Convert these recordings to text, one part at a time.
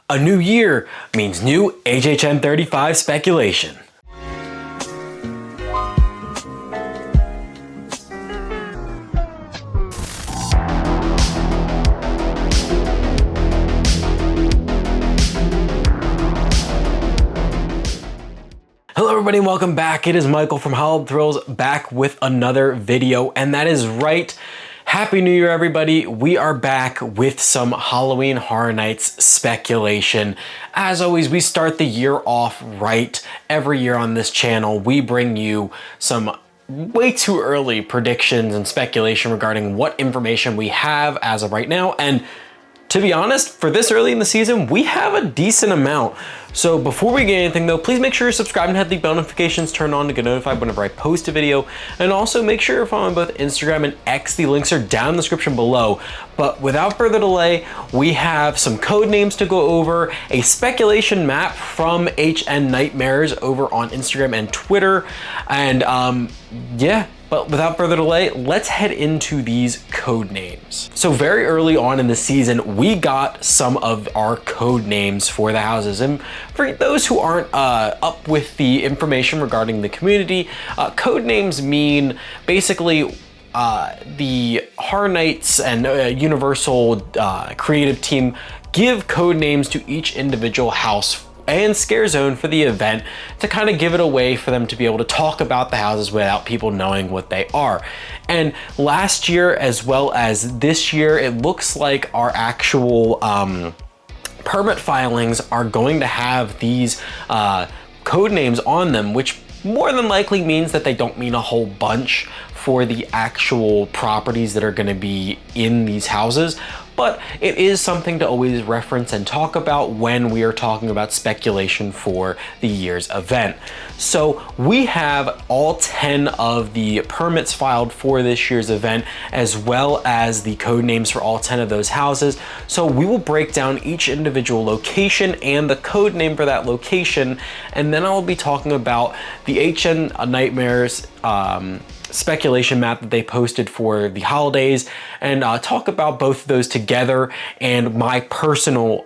A new year means new HHN 35 speculation. Hello everybody and welcome back. It is Michael from Halloween Thrills back with another video, and that is right. Happy New Year everybody. We are back with some Halloween Horror Nights speculation. As always, we start the year off right. Every year on this channel, we bring you some way too early predictions and speculation regarding what information we have as of right now. And to be honest, for this early in the season, we have a decent amount. So before we get anything though, please make sure you're subscribed and have the bell notifications turned on to get notified whenever I post a video. And also make sure you're following both Instagram and X. The links are down in the description below. But without further delay, we have some code names to go over, a speculation map from HN Nightmares over on Instagram and Twitter. And yeah. But without further delay, let's head into these code names. So very early on in the season, we got some of our code names for the houses. And for those who aren't up with the information regarding the community, code names mean basically the Horror Nights and Universal creative team give code names to each individual house and scare zone for the event to kind of give it away for them to be able to talk about the houses without people knowing what they are. And last year as well as this year, it looks like our actual permit filings are going to have these code names on them, which more than likely means that they don't mean a whole bunch for the actual properties that are going to be in these houses. But it is something to always reference and talk about when we are talking about speculation for the year's event. So we have all 10 of the permits filed for this year's event, as well as the code names for all 10 of those houses. So we will break down each individual location and the code name for that location. And then I'll be talking about the HN Nightmares speculation map that they posted for the holidays, and talk about both of those together and my personal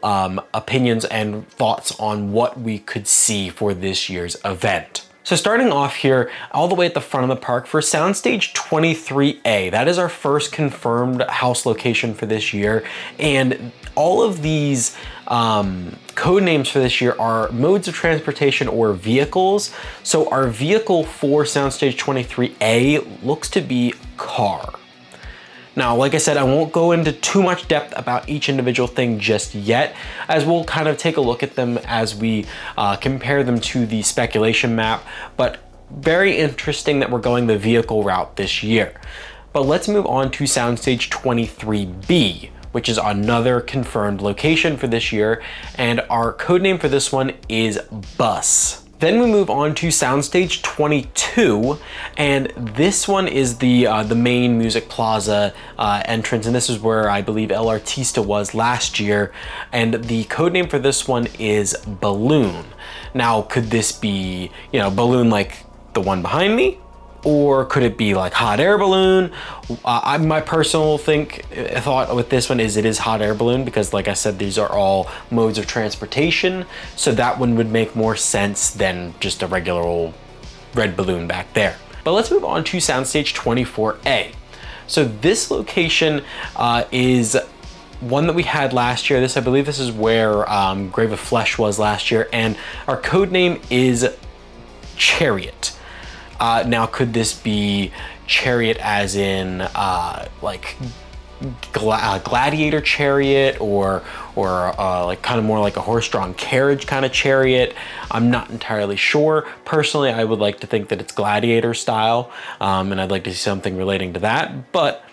opinions and thoughts on what we could see for this year's event. So starting off here, all the way at the front of the park for Soundstage 23A, that is our first confirmed house location for this year. And all of these code names for this year are modes of transportation or vehicles. So our vehicle for Soundstage 23A looks to be car. Now, like I said, I won't go into too much depth about each individual thing just yet, as we'll kind of take a look at them as we compare them to the speculation map, but very interesting that we're going the vehicle route this year. But let's move on to Soundstage 23B, which is another confirmed location for this year, and our code name for this one is Bus. Then we move on to Soundstage 22, and this one is the main Music Plaza entrance, and this is where I believe El Artista was last year, and the code name for this one is Balloon. Now, could this be, balloon like the one behind me? Or could it be like hot air balloon? My personal thought with this one is it is hot air balloon, because like I said, these are all modes of transportation. So that one would make more sense than just a regular old red balloon back there. But let's move on to Soundstage 24A. So this location is one that we had last year. I believe this is where Grave of Flesh was last year. And our code name is Chariot. Now, could this be chariot as in like gladiator chariot, or like kind of more like a horse-drawn carriage kind of chariot? I'm not entirely sure. Personally, I would like to think that it's gladiator style, and I'd like to see something relating to that. But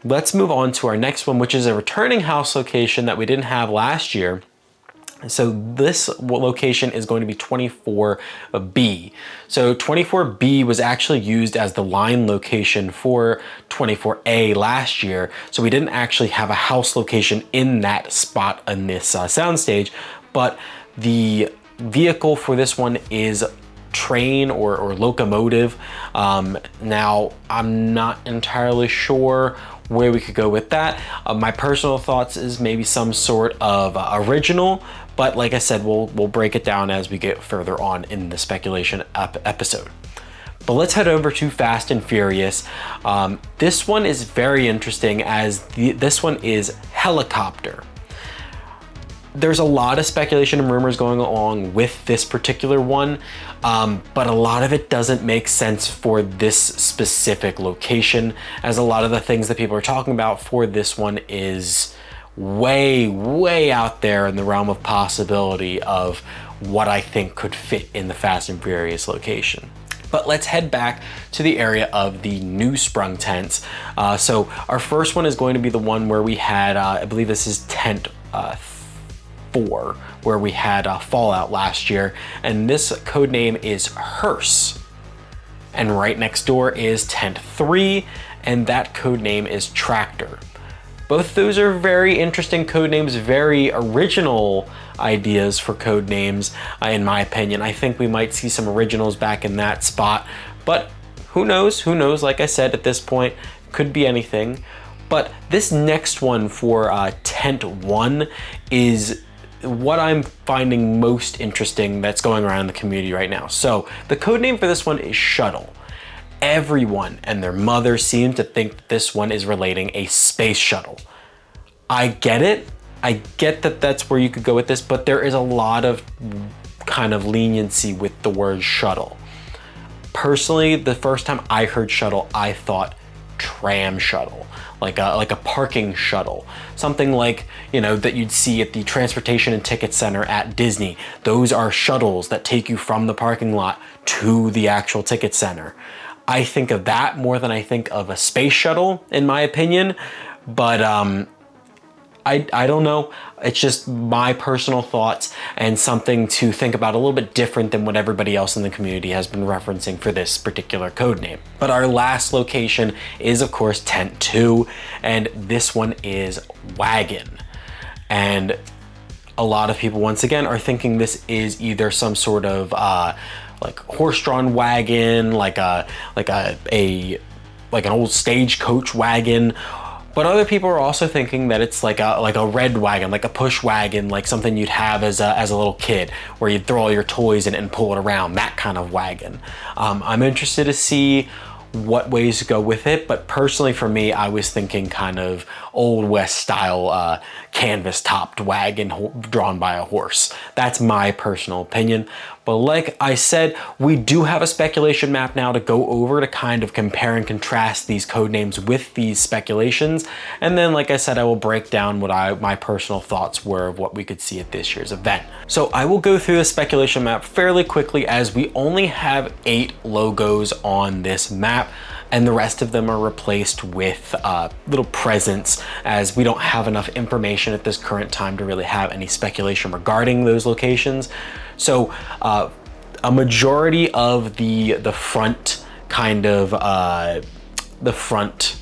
let's move on to our next one, which is a returning house location that we didn't have last year. So this location is going to be 24B. So 24B was actually used as the line location for 24A last year. So we didn't actually have a house location in that spot in this soundstage, but the vehicle for this one is train or locomotive. Now, I'm not entirely sure where we could go with that. My personal thoughts is maybe some sort of original, but like I said, we'll break it down as we get further on in the speculation episode. But let's head over to Fast and Furious. This one is very interesting as this one is helicopter. There's a lot of speculation and rumors going along with this particular one, but a lot of it doesn't make sense for this specific location, as a lot of the things that people are talking about for this one is way out there in the realm of possibility of what I think could fit in the Fast and Furious location. But let's head back to the area of the new sprung tents. So our first one is going to be the one where we had, I believe this is tent 4, where we had Fallout last year, and this code name is Hearse. And right next door is tent 3, and that code name is Tractor. Both those are very interesting code names, very original ideas for code names, in my opinion. I think we might see some originals back in that spot, but who knows? Who knows? Like I said, at this point, could be anything. But this next one for tent 1 is what I'm finding most interesting that's going around in the community right now. So the code name for this one is Shuttle. Everyone and their mother seem to think that this one is relating a space shuttle. I get it. I get that that's where you could go with this, but there is a lot of kind of leniency with the word shuttle. Personally, the first time I heard shuttle, I thought tram shuttle, like a parking shuttle, something like, you know, that you'd see at the transportation and ticket center at Disney. Those are shuttles that take you from the parking lot to the actual ticket center. I think of that more than I think of a space shuttle, in my opinion, but I don't know. It's just my personal thoughts and something to think about a little bit different than what everybody else in the community has been referencing for this particular code name. But our last location is, of course, tent 2, and this one is Wagon. And a lot of people, once again, are thinking this is either some sort of like horse-drawn wagon, like an old stagecoach wagon. But other people are also thinking that it's like a red wagon, like a push wagon, like something you'd have as a little kid, where you'd throw all your toys in and pull it around, that kind of wagon. I'm interested to see what ways to go with it, but personally for me, I was thinking kind of Old West style canvas topped wagon drawn by a horse. That's my personal opinion. But like I said, we do have a speculation map now to go over to kind of compare and contrast these code names with these speculations. And then, like I said, I will break down what my personal thoughts were of what we could see at this year's event. So I will go through the speculation map fairly quickly, as we only have 8 logos on this map, and the rest of them are replaced with little presents, as we don't have enough information at this current time to really have any speculation regarding those locations. So a majority of the front kind of the front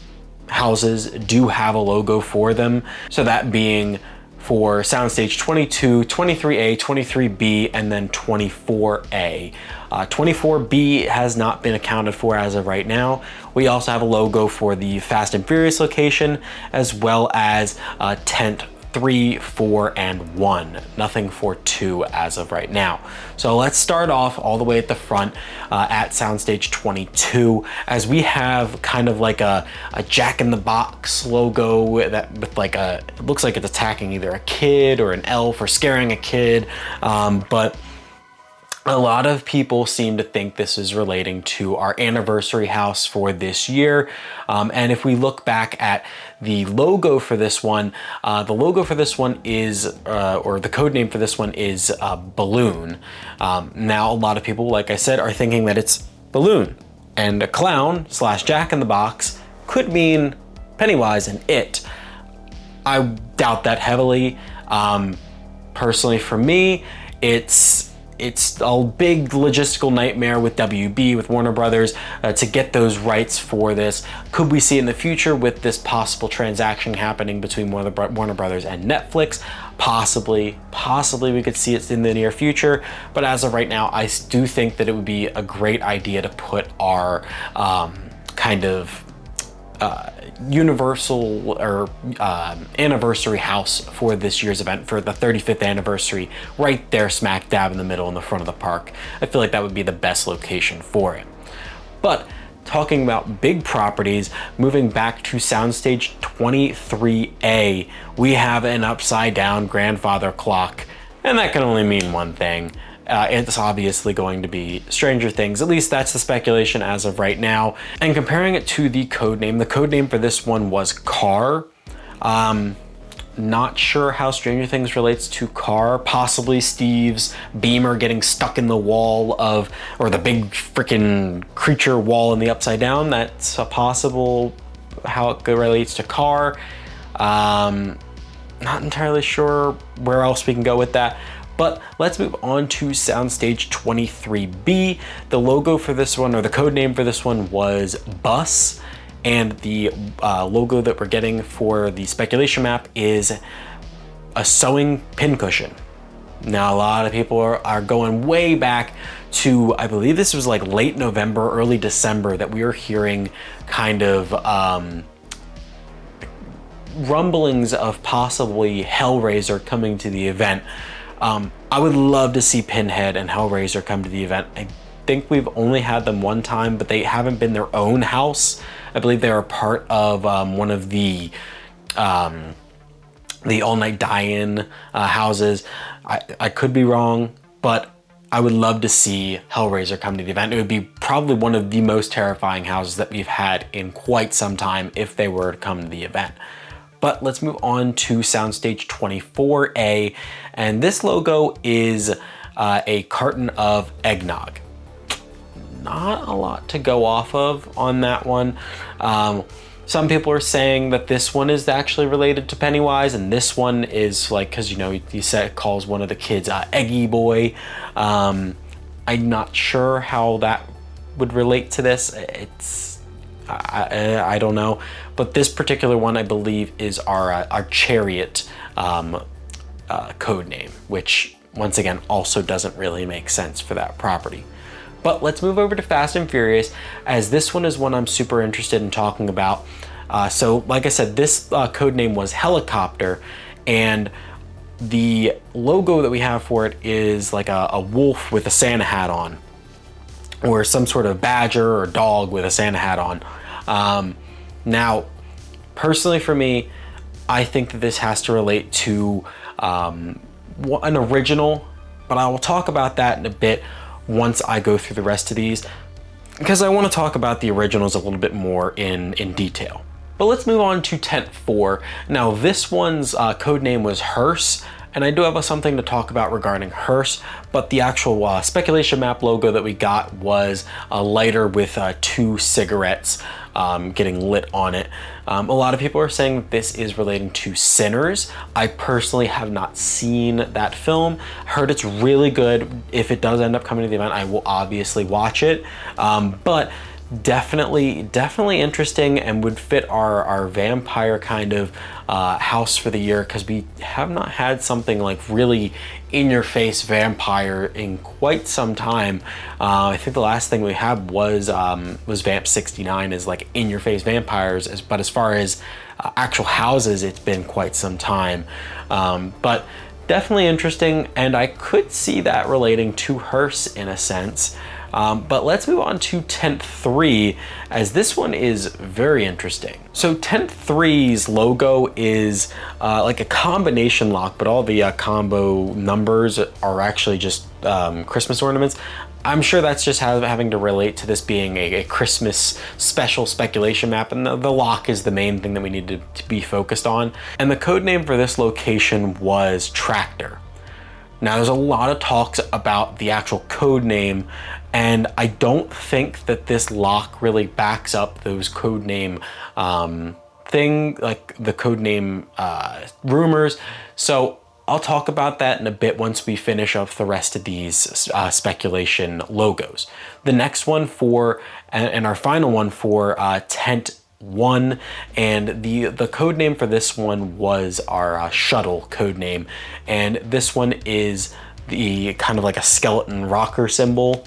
houses do have a logo for them. So that being for Soundstage 22, 23A, 23B, and then 24A. 24B has not been accounted for as of right now. We also have a logo for the Fast and Furious location, as well as tent 3, 4, and 1. Nothing for 2 as of right now. So let's start off all the way at the front at Soundstage 22, as we have kind of like a Jack in the Box logo that with like it looks like it's attacking either a kid or an elf or scaring a kid, but a lot of people seem to think this is relating to our anniversary house for this year. And if we look back at the logo for this one, the logo for this one is, or the code name for this one is Balloon. Now, a lot of people, like I said, are thinking that it's Balloon. And a clown / Jack in the Box could mean Pennywise and It. I doubt that heavily. Personally, for me, it's a big logistical nightmare with WB, with Warner Brothers, to get those rights for this. Could we see in the future with this possible transaction happening between Warner Brothers and Netflix? Possibly we could see it in the near future, but as of right now, I do think that it would be a great idea to put our kind of universal or anniversary house for this year's event, for the 35th anniversary, right there smack dab in the middle in the front of the park. I feel like that would be the best location for it. But talking about big properties, moving back to Soundstage 23A, we have an upside down grandfather clock, and that can only mean one thing. It's obviously going to be Stranger Things. At least that's the speculation as of right now. And comparing it to the code name for this one was Car. Not sure how Stranger Things relates to Car. Possibly Steve's beamer getting stuck in the wall of, or the big freaking creature wall in the upside down. That's a possible how it relates to Car. Not entirely sure where else we can go with that. But let's move on to Soundstage 23B. The logo for this one, or the code name for this one, was Bus. And the logo that we're getting for the speculation map is a sewing pincushion. Now, a lot of people are going way back to, I believe this was like late November, early December, that we were hearing kind of rumblings of possibly Hellraiser coming to the event. I would love to see Pinhead and Hellraiser come to the event. I think we've only had them one time, but they haven't been their own house. I believe they are part of one of the All Night Die-In houses. I could be wrong, but I would love to see Hellraiser come to the event. It would be probably one of the most terrifying houses that we've had in quite some time if they were to come to the event. But let's move on to Soundstage 24A, and this logo is a carton of eggnog. Not a lot to go off of on that one. Some people are saying that this one is actually related to Pennywise, and this one is like, because you know, he calls one of the kids Eggy Boy. I'm not sure how that would relate to this. I don't know, but this particular one I believe is our Chariot code name, which once again also doesn't really make sense for that property. But let's move over to Fast and Furious, as this one is one I'm super interested in talking about. So like I said, this code name was Helicopter, and the logo that we have for it is like a wolf with a Santa hat on, or some sort of badger or dog with a Santa hat on. Now, personally for me, I think that this has to relate to an original, but I will talk about that in a bit once I go through the rest of these, because I want to talk about the originals a little bit more in detail. But let's move on to Tent 4. Now, this one's code name was Hearse, and I do have something to talk about regarding Hearse, but the actual speculation map logo that we got was a lighter with 2 cigarettes getting lit on it. A lot of people are saying that this is relating to Sinners. I personally have not seen that film. Heard it's really good. If it does end up coming to the event, I will obviously watch it. But definitely interesting, and would fit our vampire kind of house for the year, because we have not had something like really in-your-face vampire in quite some time. I think the last thing we had was Vamp 69 as like in-your-face vampires, but as far as actual houses, it's been quite some time. But definitely interesting, and I could see that relating to Hearse in a sense. But let's move on to Tent 3, as this one is very interesting. So Tent 3's logo is like a combination lock, but all the combo numbers are actually just Christmas ornaments. I'm sure that's just having to relate to this being a Christmas special speculation map, and the lock is the main thing that we need to be focused on. And the code name for this location was Tractor. Now, there's a lot of talks about the actual code name, and I don't think that this lock really backs up those code name like the code name rumors. So I'll talk about that in a bit once we finish up the rest of these speculation logos. The next one and our final one for Tent 1, and the code name for this one was our Shuttle code name, and this one is the kind of like a skeleton rocker symbol.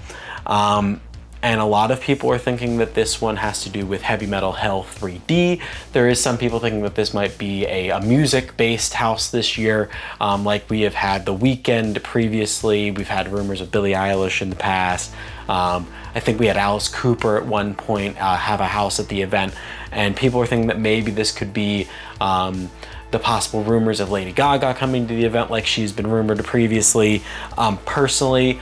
And a lot of people are thinking that this one has to do with Heavy Metal Hell 3D. There is some people thinking that this might be a music-based house this year, like we have had The Weeknd previously. We've had rumors of Billie Eilish in the past. I think we had Alice Cooper at one point have a house at the event, and people are thinking that maybe this could be the possible rumors of Lady Gaga coming to the event like she's been rumored previously. Personally,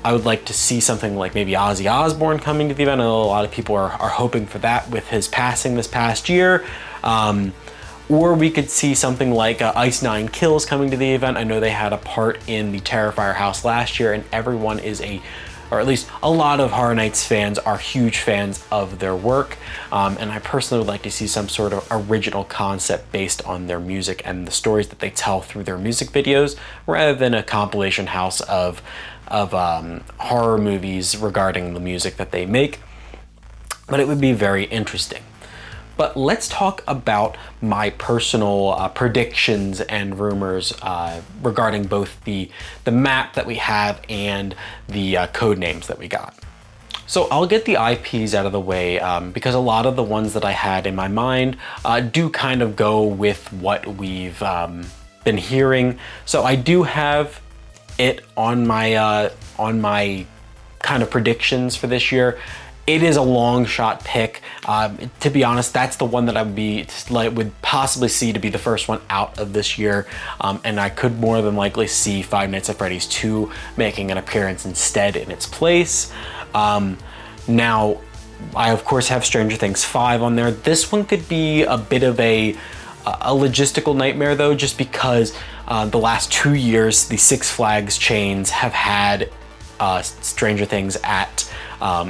I would like to see something like maybe Ozzy Osbourne coming to the event. I know a lot of people are hoping for that with his passing this past year. Or we could see something like Ice Nine Kills coming to the event. I know they had a part in the Terrifier house last year, and everyone is or at least a lot of Horror Nights fans are huge fans of their work. And I personally would like to see some sort of original concept based on their music and the stories that they tell through their music videos, rather than a compilation house of horror movies regarding the music that they make. But it would be very interesting. But let's talk about my personal predictions and rumors regarding both the map that we have and the code names that we got. So I'll get the IPs out of the way because a lot of the ones that I had in my mind do kind of go with what we've been hearing. So I do have it on my kind of predictions for this year. It is a long shot pick. To be honest, that's the one that I would possibly see to be the first one out of this year. And I could more than likely see Five Nights at Freddy's 2 making an appearance instead in its place. Now, I of course have Stranger Things 5 on there. This one could be a bit of a logistical nightmare though, just because the last 2 years, the Six Flags chains have had Stranger Things at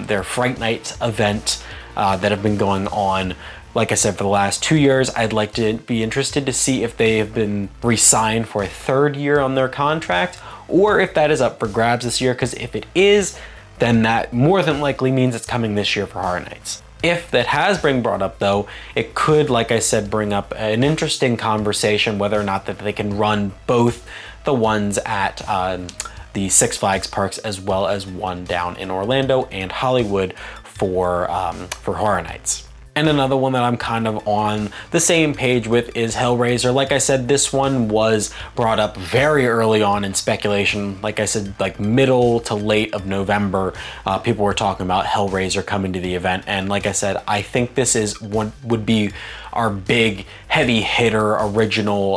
their Fright Night event that have been going on, like I said, for the last 2 years. I'd like to be interested to see if they have been re-signed for a third year on their contract, or if that is up for grabs this year, because if it is, then that more than likely means it's coming this year for Horror Nights. If that has been brought up though, it could, like I said, bring up an interesting conversation whether or not that they can run both the ones at the Six Flags parks as well as one down in Orlando and Hollywood for Horror Nights. And another one that I'm kind of on the same page with is Hellraiser. Like I said, this one was brought up very early on in speculation. Like I said, like middle to late of November, people were talking about Hellraiser coming to the event. And like I said, I think this is what would be our big heavy hitter original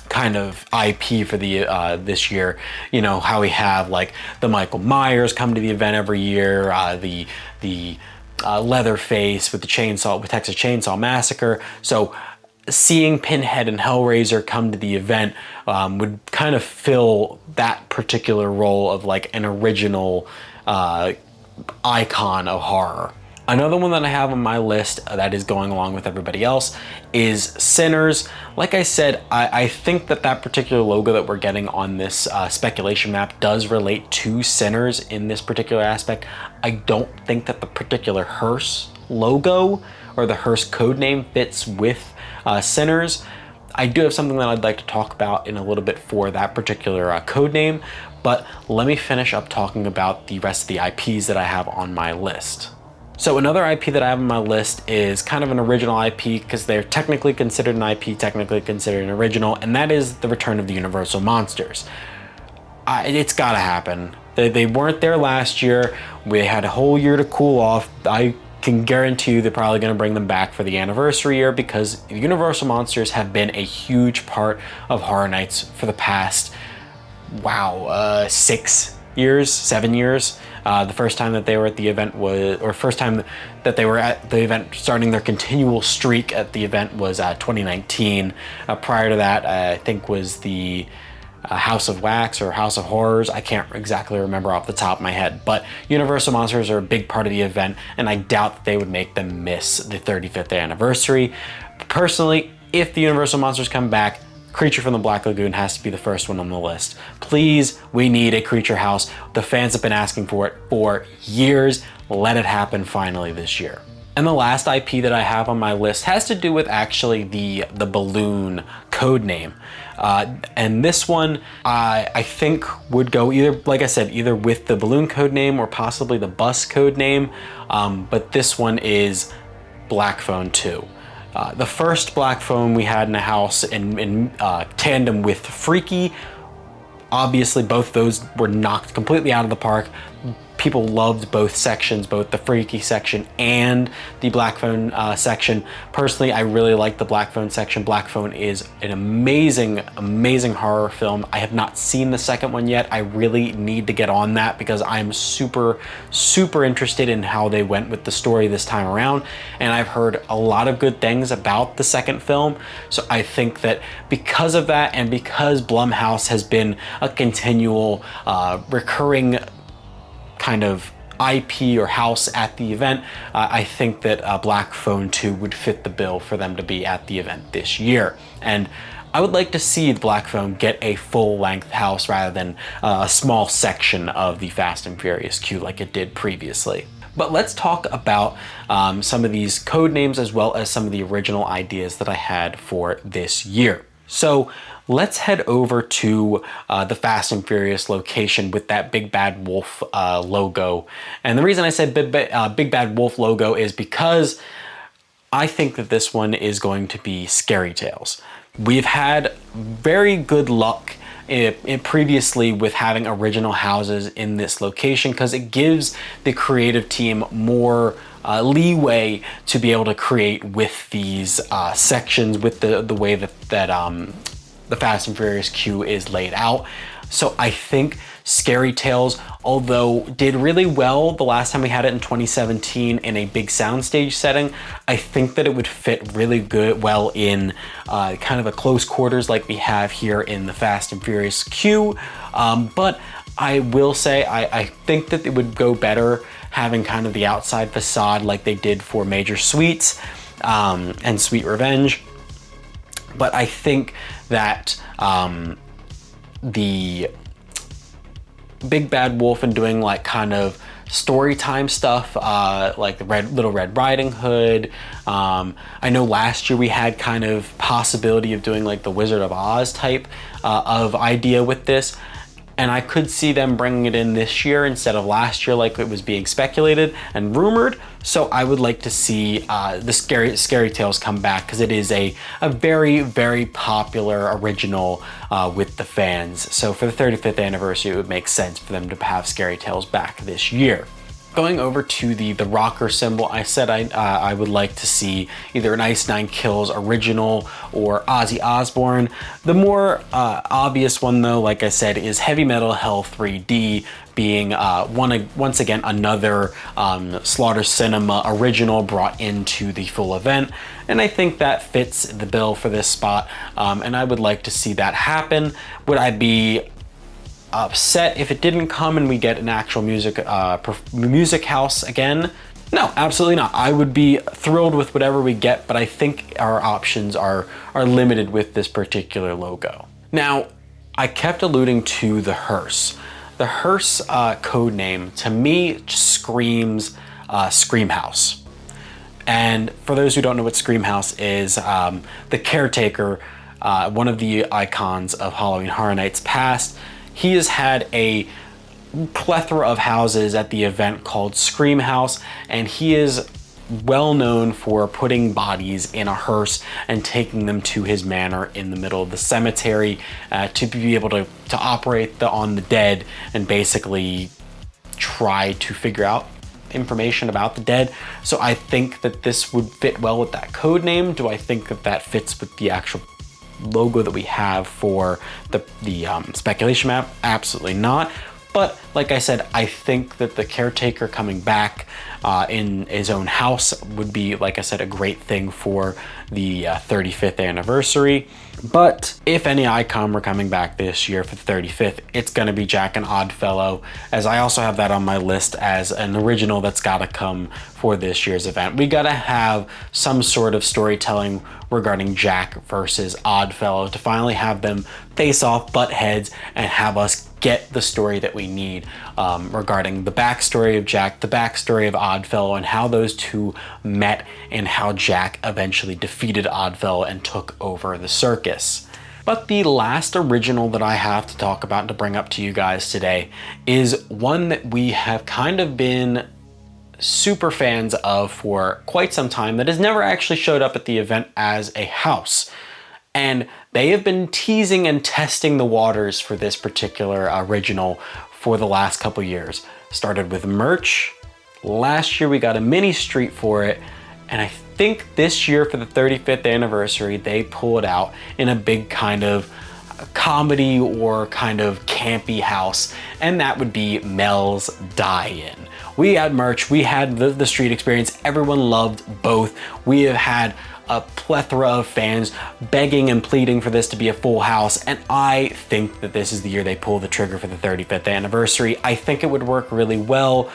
kind of IP for the this year. You know how we have like the Michael Myers come to the event every year, the Leatherface with the chainsaw, with Texas Chainsaw Massacre. So seeing Pinhead and Hellraiser come to the event would kind of fill that particular role of like an original icon of horror. Another one that I have on my list that is going along with everybody else is Sinners. Like I said, I think that that particular logo that we're getting on this speculation map does relate to Sinners in this particular aspect. I don't think that the particular hearse logo or the hearse code name fits with Sinners. I do have something that I'd like to talk about in a little bit for that particular code name, but let me finish up talking about the rest of the IPs that I have on my list. So another IP that I have on my list is kind of an original IP because they're technically considered an IP, technically considered an original, and that is the return of the Universal Monsters. It's gotta happen. They weren't there last year. We had a whole year to cool off. I can guarantee you they're probably gonna bring them back for the anniversary year because the Universal Monsters have been a huge part of Horror Nights for the past, 7 years. The first time that they were at the event was, or first time that they were at the event starting their continual streak at the event was 2019. Prior to that, I think was the House of Wax or House of Horrors. I can't exactly remember off the top of my head, but Universal Monsters are a big part of the event, and I doubt that they would make them miss the 35th anniversary. Personally, if the Universal Monsters come back, Creature from the Black Lagoon has to be the first one on the list. Please, we need a Creature house. The fans have been asking for it for years. Let it happen finally this year. And the last IP that I have on my list has to do with actually the balloon code name. And this one, I think would go either, like I said, either with the balloon code name or possibly the bus code name. But this one is Black Phone 2. The first Black Phone we had in the house in tandem with Freaky. Obviously, both those were knocked completely out of the park. People loved both sections, both the Freaky section and the Black Phone section. Personally, I really like the Black Phone section. Black Phone is an amazing, amazing horror film. I have not seen the second one yet. I really need to get on that because I'm super, super interested in how they went with the story this time around. And I've heard a lot of good things about the second film. So I think that because of that, and because Blumhouse has been a continual, recurring kind of IP or house at the event, I think that Black Phone 2 would fit the bill for them to be at the event this year. And I would like to see the Black Phone get a full-length house rather than a small section of the Fast and Furious queue like it did previously. But let's talk about some of these code names as well as some of the original ideas that I had for this year. So let's head over to the Fast and Furious location with that Big Bad Wolf logo. And the reason I said Big Bad Wolf logo is because I think that this one is going to be Scary Tales. We've had very good luck previously with having original houses in this location because it gives the creative team more leeway to be able to create with these sections, with the way that the Fast and Furious queue is laid out. So I think Scary Tales, although did really well the last time we had it in 2017 in a big soundstage setting, I think that it would fit really well in kind of a close quarters like we have here in the Fast and Furious queue. But I will say I think that it would go better having kind of the outside facade like they did for Major Sweets and Sweet Revenge. But I think that the Big Bad Wolf and doing like kind of story time stuff, like the Little Red Riding Hood. I know last year we had kind of possibility of doing like the Wizard of Oz type of idea with this. And I could see them bringing it in this year instead of last year like it was being speculated and rumored. So I would like to see the Scary Tales come back because it is a very, very popular original with the fans. So for the 35th anniversary, it would make sense for them to have Scary Tales back this year. Going over to the rocker symbol, I said I would like to see either an Ice Nine Kills original or Ozzy Osbourne. The more obvious one though, like I said, is Heavy Metal Hell 3D being once again another Slaughter Cinema original brought into the full event. And I think that fits the bill for this spot. And I would like to see that happen. Would I be upset if it didn't come and we get an actual music house again? No, absolutely not. I would be thrilled with whatever we get, but I think our options are limited with this particular logo. Now, I kept alluding to the hearse. The hearse code name to me screams Scream House. And for those who don't know what Scream House is, the caretaker, one of the icons of Halloween Horror Nights past, he has had a plethora of houses at the event called Scream House, and he is well known for putting bodies in a hearse and taking them to his manor in the middle of the cemetery to be able to operate on the dead and basically try to figure out information about the dead. So I think that this would fit well with that code name. Do I think that that fits with the actual logo that we have for the speculation map? Absolutely not. But like I said, I think that the caretaker coming back in his own house would be, like I said, a great thing for the 35th anniversary. But if any icon were coming back this year for the 35th, it's going to be Jack and Oddfellow, as I also have that on my list as an original that's got to come for this year's event. We got to have some sort of storytelling regarding Jack versus Oddfellow to finally have them face off, butt heads, and have us get the story that we need regarding the backstory of Jack, the backstory of Oddfellow, and how those two met and how Jack eventually defeated Oddfellow and took over the circus. But the last original that I have to talk about and to bring up to you guys today is one that we have kind of been super fans of for quite some time that has never actually showed up at the event as a house. And they have been teasing and testing the waters for this particular original for the last couple years. Started with merch. Last year we got a mini street for it, and I think this year for the 35th anniversary they pulled out in a big kind of comedy or kind of campy house, and that would be Mel's Die-In. We had merch, we had the street experience, everyone loved both. We have had a plethora of fans begging and pleading for this to be a full house, and I think that this is the year they pull the trigger for the 35th anniversary. I think it would work really well.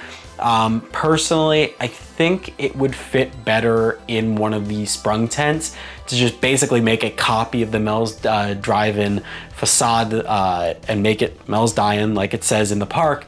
Personally, I think it would fit better in one of these sprung tents to just basically make a copy of the Mel's Drive-In facade and make it Mel's Die-In like it says in the park,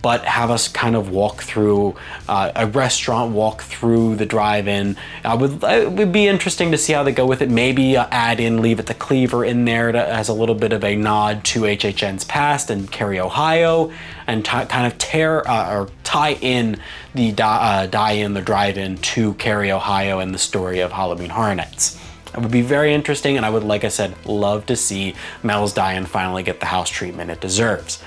but have us kind of walk through a restaurant, walk through the drive-in. It would be interesting to see how they go with it. Maybe add in Leave It to Cleaver in there as a little bit of a nod to HHN's past and Cary, Ohio, and kind of tie in the die-in, the drive-in to Cary, Ohio and the story of Halloween Horror Nights. It would be very interesting, and I would, like I said, love to see Mel's Die-In finally get the house treatment it deserves.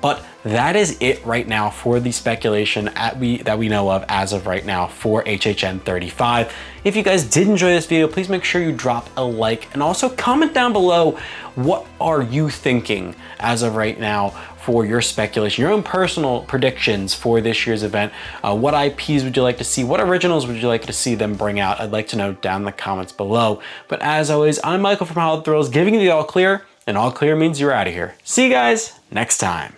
But that is it right now for the speculation that we know of as of right now for HHN 35. If you guys did enjoy this video, please make sure you drop a like and also comment down below what are you thinking as of right now for your speculation, your own personal predictions for this year's event. What IPs would you like to see? What originals would you like to see them bring out? I'd like to know down in the comments below. But as always, I'm Michael from Halloween Thrills, giving you the all clear, and all clear means you're out of here. See you guys next time.